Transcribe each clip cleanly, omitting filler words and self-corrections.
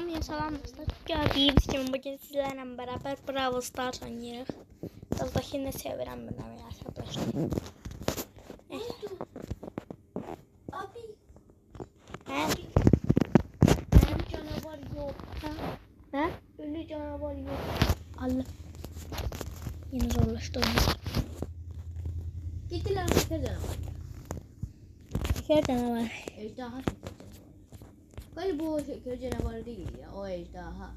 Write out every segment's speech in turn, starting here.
Salam dostlar. Gördüğünüz kimi bugün sizlerlə beraber Brawl Stars oynayırıq. Daldakini də sevirəm bunu arkadaşlar. Abi. Hə? Ölü canavar yok. Hə? Ölü canavar yok. Allah. Yine zorlaşdı oyun. Gittiler şeker canavar. Şeker canavar. Ejderha şeker canavar. Galiba o şeker canavarı değil ya. O ejderha.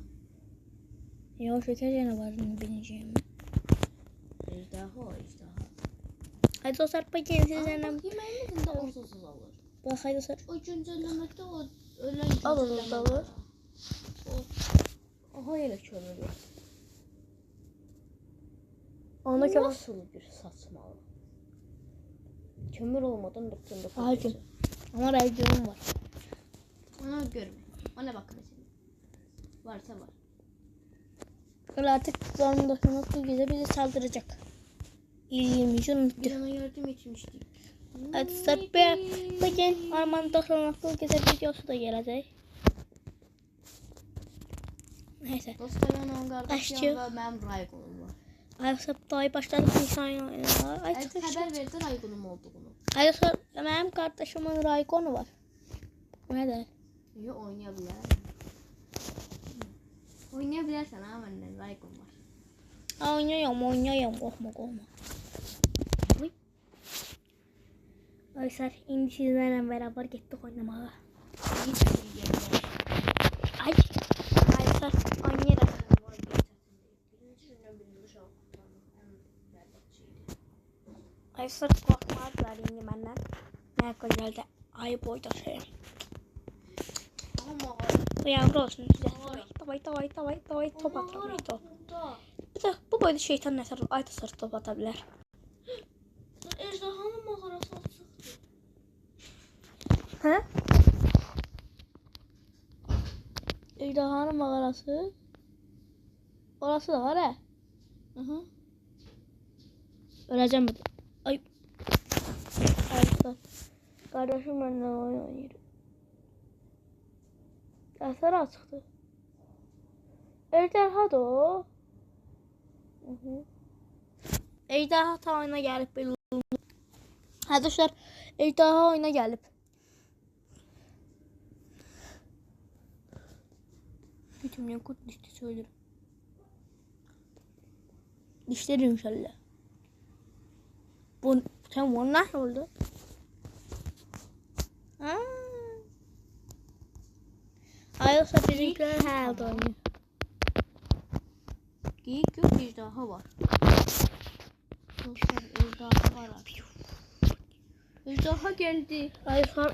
Ya şeker canavarını bileceğim. Ejderha o ejderha. Hadi dostlar bugün sizlerlə... Yemeğimizin de onsuz alır. Bak hadi dostlar. O güncellemede o ölen Alır, güncelleme alır. var. O yine kömürü. Onda kömür. Nasıl bir saçmalık? Kömür olmadan doktorunda Ağacım. Ama raycığım var. Ona görme. Ona bak mesela. Varsa var. Böyle artık zorun dokunmakla güzel bizi saldıracak. İyiymiş unuttu. Bir ona yardım etmiştik. Hadi dostlar bugün orman dokunmakla güzel videosu da gelecek. Neyse. Dostlarım onun kardeşi Başlıyor. ve benim Raygon'um var. Arkadaşlar daha başladık insan oyununa. Ay Evet, çok haber verdi Raygon'um olduğunu. Arkadaşlar benim kardeşimin Rayconu var. Ne de? İyi oynayabilir. Oynayabilirsen ha benden Raygon var. Oynuyorum. Korkma. Uy. Arkadaşlar şimdi sizlerle beraber gittik oynamaya. Hiç iyi geldi. Ay. Arkadaşlar oynayalım. Arkadaşlar korkmazlar yine benden. Ne kadar ayıp oydu şey. Ama Bu yavru olsun size. Davay top atabilir top. Bir de bu boyda şeytan neser ayda sarı top atabilir. Ejderhanın mağarası açıktı. He? Ejderhanın mağarası. Orası da var he. Hı. Öleceğim bir. Ay. Arkadaşlar. Kardeşim benden oyun oynuyor. Dersler açıktı. Ejderha da o. Ejderha ta oyuna gelip belli. Arkadaşlar ejderha oyuna gelip. Hiçbir kurt dişti söylerim. Dişleri inşallah. Bu sen bunu nasıl oldu? Arkadaşlar bizimkiler herhalde oynuyor. Geyik yok, ejderha var. Dostlar ejderha var. Ejderha geldi. Arkadaşlar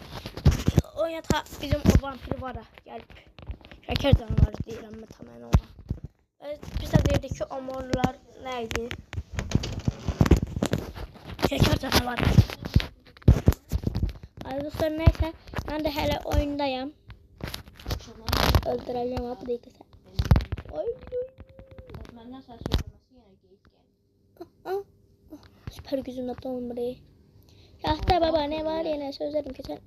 oynata bizim o vampir var ha gelip. Şeker canavarı diyelim mi tamamen ona. Evet, biz de dedik ki o morlar neydi? Şeker canavarı. Arkadaşlar neyse ben de hele oyundayım. Öldüreceğim abi değil sen. Ay. Benden sen söylemesi yine geyik geldi. Süper gücümle doğum burayı. Yahta baba ne var yine sözlerim ki sen.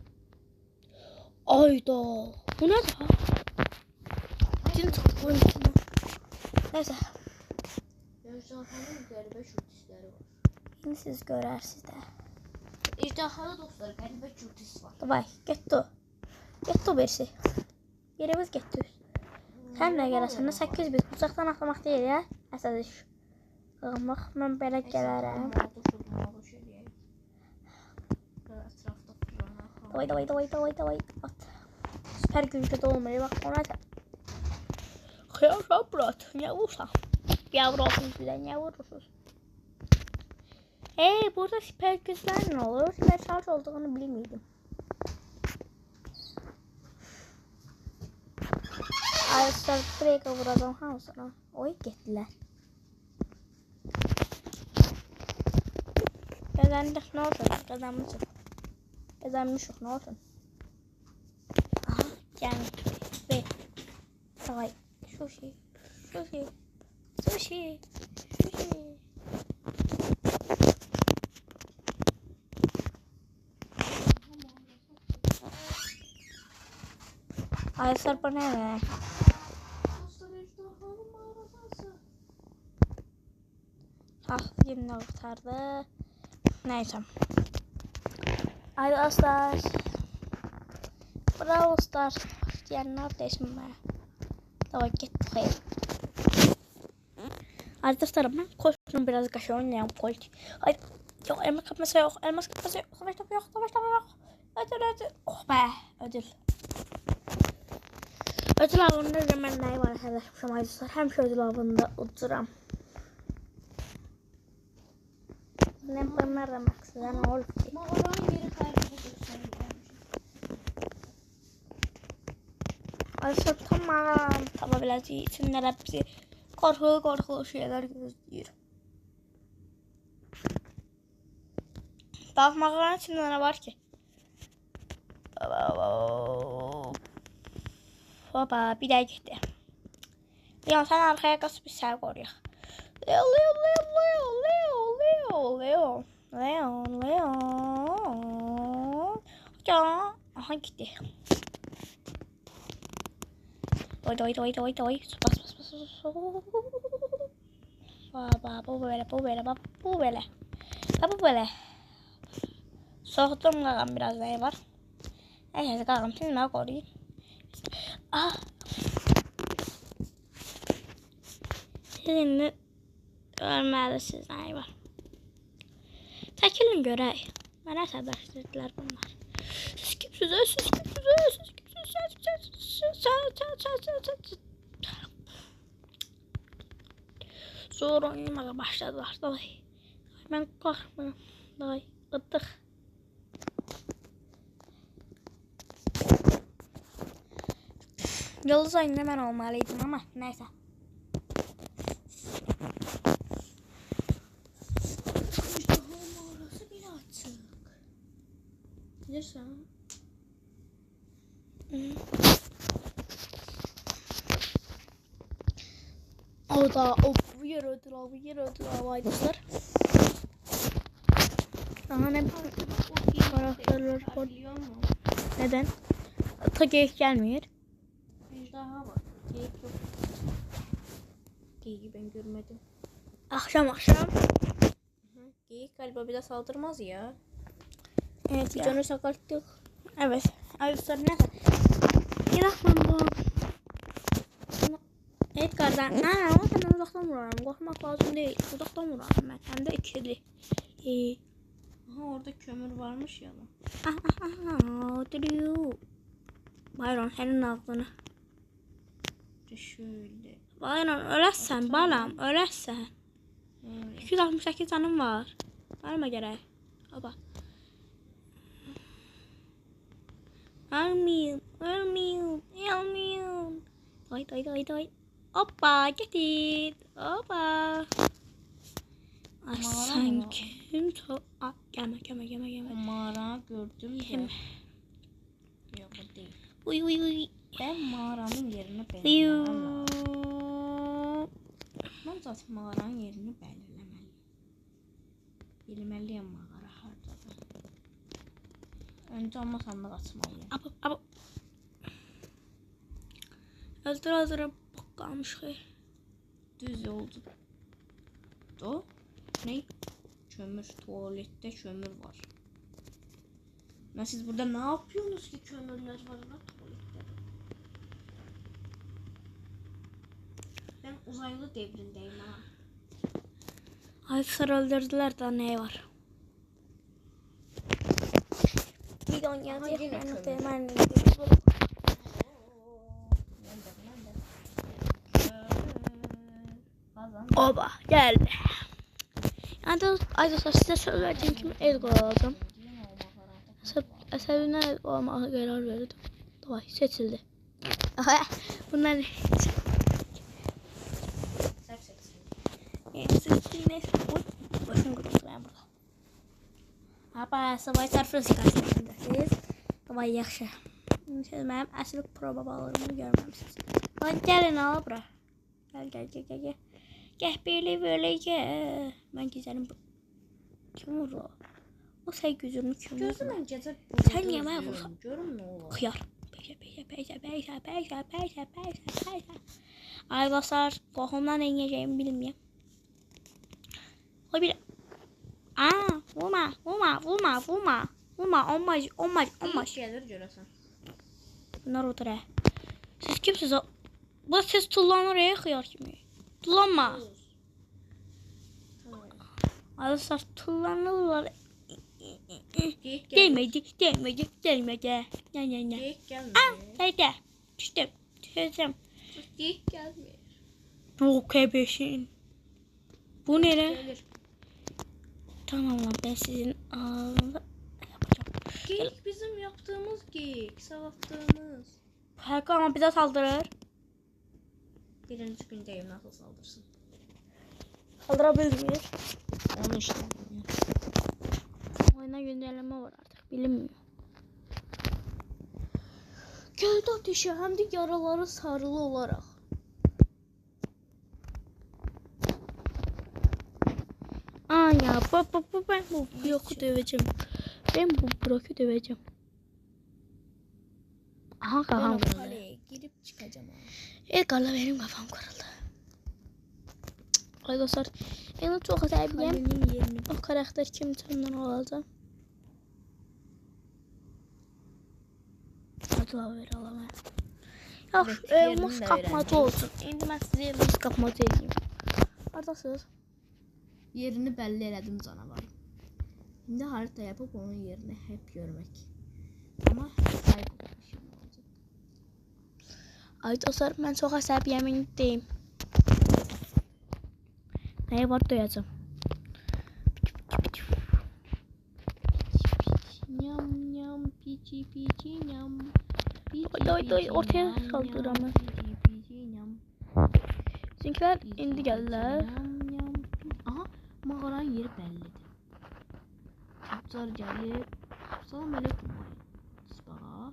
Ayda. Bu ne daha? Cin çıktı oyun içinden. Neyse. Ejderhanın qəribə şurtisləri var. Şimdi siz görərsiniz də. Ejderhada dostlar qəribə şurtis var. Davay getdi o. Getdi o birisi. Yerimiz getdi. Sən nə gələsən? 8 bit. Uzaqdan atlamaq deyil ya. Əsas iş. Qalmaq mən belə gələrəm. Davay. At. Süper gücü doğmayı bak ona da. Xeyr brat. Ne vursa. Yavru olsun sizə. Ne vurursunuz? Burada süper güçler ne olur? Süper şarj olduğunu bilmiyordum. Arkadaşlar buraya vuracağım hamsına. Oy getdiler. Kazandık ne olsun? Kazanmışıq ne olsun? Aha gelmiş. Ve davay. Sushi. Arkadaşlar bu ne be? Yine kurtardı. Neyse. Arkadaşlar. Bravo Star. Diyenler değişmeye. Tamam gittik. Arkadaşlar ben koştum biraz kaşı oynayalım koş. Hayır. Yok elmas kapması yok. Elmas kapması yok. Savaş topu yok. Savaş topu yok. Ödül. Oh be. Ödül. Ödül avında hemen neyi var arkadaşlar. Arkadaşlar hem şu ödül avında uçuram. Ne yapayım sizden ne olur ki? Mağaranın yeri kaybedip Arkadaşlar tamam. Tababileceği isimler hepsi korkulu şeyler gözlüyor. Daha mağaranın içinde ne var ki? Hopa bir daha gitti. Leon sen arkaya kaç bir şey koruyor. Leon. Ya, aha gitti. Doy. Bas. Bu böyle. Soğutum kalan biraz daha var. Neyse kalan şimdi ne koyayım. Ah. Şimdi görməlisiniz nə var. Çəkilin görək. Mənə səbəşdirdilər bunlar. Siz kimsiniz? Sonra oynamağa başladılar. Mən qorxmuyorum. Iddıq. Yıldız oyunda mən olmalıydım ama neyse. Bilirsən? O da bu yer ödül arkadaşlar. Daha ne karakterler var. Neden? Ta geyik gelmiyor. Ejderha var. Geyik yok. Geyiği ben görmedim. Akşam. Geyik galiba bize saldırmaz ya. Evet ya. Canı sakattık. Evet. Arkadaşlar neyse. İlaxman bu. Evet kardeşler. Ama ben uzaktan vuruyorum. Korkmak lazım değil. Uzaktan vuruyorum ben. Hem de ikili. Aha orada kömür varmış ya lan. Duruyor. Bayron senin ağzını. Şöyle. Bayron öləsən balam. Öləsən. 268 canım var. Vermə gərək. Hoppa. Ölmüyorum. Doy. Hoppa getir. Hoppa. Ay sen kim çok... Gelme. Mağara gördüm de. Yok bu değil. Uy. Ben mağaranın yerini belirlemem. Ben zaten mağaranın yerini belirlemeliyim. Bilmeliyim mağara hardadır. Önce ama sandık açmalıyım. Abo. Öldür. Bak kalmış ki. Düz yoldu. O ne? Kömür. Tuvalette kömür var. Siz burada ne yapıyorsunuz ki kömürler var lan tuvalette? Ben uzaylı devrindeyim ha. Ay öldürdüler daha ne var? Bir don yazıyor. Ben Oba geldi. Yani arkadaşlar size söz verdiğim gibi el koyalım. Əsəbinə olmağa qərar verdim. Davay seçildi. Bunlar seçildi. Başım qurtulaya burada. Hapa savay sarfrası qarşısındasınız. Davay yaxşı. Siz mənim əsl probalarımı görməmisiniz. Gəlin ala bura. Gəl. Gəh belə gəl. Mən gəzərim. Kim vurur o? O sen gözünü kim vurur? Gözümün gecə Sen yeməyə vursan. Görüm nə olar. Xiyar. Peysə. Ay dostlar, qohumdan engəcəyimi bilməyəm. Oy bir. Aa, vurma. Olmaz. Gelir görəsən. Bunlar odur he. Siz kimsiniz? Bu siz tullanır ya xıyar kimi. Tullanma. Arkadaşlar tullanırlar. Değmedi. Ne. Geyik gəlmir. Haydi. Düştüm. Geyik gəlmir. Bu kebeşin. Bu nere? Gelir. Tamam lan ben sizin ağzınıza yapacağım. Geyik bizim yaptığımız geyik. Savaştığımız. Hakkı ama bize saldırır. Birinci gündəyim nasıl saldırsın. Saldırabilmiyor. Onu işte. Oyuna güncelleme var artık bilinmiyor. Göldə ateşi həm də yaraları sarılı olaraq. Aa ya ben bu bloku döveceğim. Ben bu bloku döveceğim. Aha kafam kırıldı. Kaleye girip çıkacağım. İlk Allah benim kafam kırıldı. Arkadaşlar yani çok seviyem. Kalenin yerini. O karakter kim tanımdan alacağım. Hadi ver alamam. Ya yerini elmas de kapmaca öğrendim. olsun. Şimdi ben size elmas kapmaca edeyim. Haradasınız? Yerini belli elədim canavarım. İndi harita yapıp onun yerini hep görmek. Ama kaybolmuşum olacak. Ay dostlar ben çok əsəbiyyəmindeyim. Nəyə var duyacağım. Nyam nyam pici pici nyam. Oy ortaya saldır ama. Pici nyam. Bizimkiler indi geldiler. Nyam nyam. Aha mağaranın yeri bellidir. Kapçar gelir. Salam aleyküm. Sıbağa.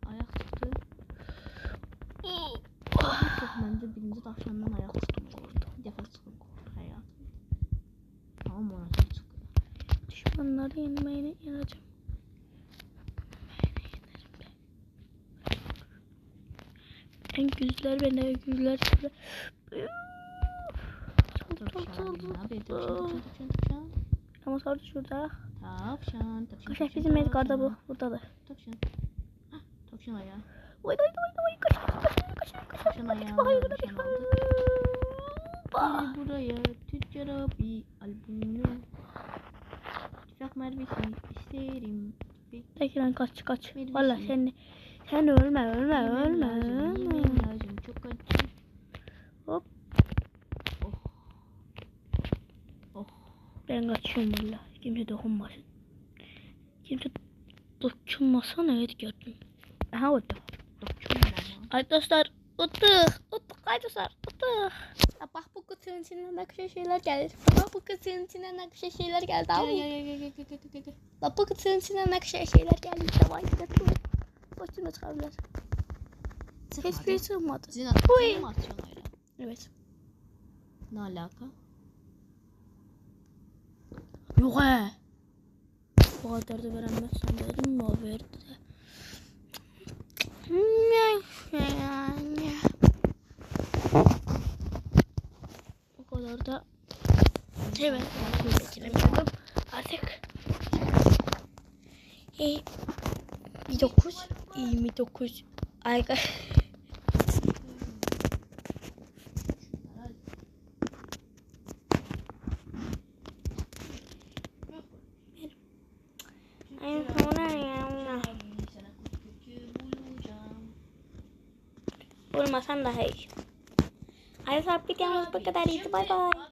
Ayak çıktı. Çok bence birinci tavşandan ayak çıktım. Bir defa çıktım hayatım. Ama monatör çıktı. Düşmanları yenmeye yanacağım. En güzler ve ne güzler. Ama sonra şurada. Tavşan. Kaşar bizim Edgar'da bu. Buradadır. Tavşan. Tavşan ayağı. Oy kaşar. Tavşan ayağı. Tavşan aldı. Gel buraya tüccara bir albümünü. Tüfek mermisi isterim. Tekrar kaç. Valla sen ölme. Lazım çok acı. Hop. Oh. Ben kaçıyorum valla. Kimse dokunmasın. Dokunmasana evet gördüm. Aha oldu. Arkadaşlar uttuk. Arkadaşlar uttuk. Bak bu kutunun içinden ne güzel şeyler geldi. Bak bu kutunun içinden ne güzel şeyler geldi. Gel. Bak bu kutunun içinden ne güzel şeyler geldi. Tamam gidelim. Başını çıkardılar. Hiçbiri sığmadı. Sizin atıyorsun mu atıyorsun öyle? Evet. Ne alaka? Yok he. Bu kadar da veremezsen dedim mi o verdi de. O kadar da evet. Beklemiyordum. Artık 29 ay Olmasan daha iyi. Arkadaşlar videomuz bu kadarıydı. Bay bay.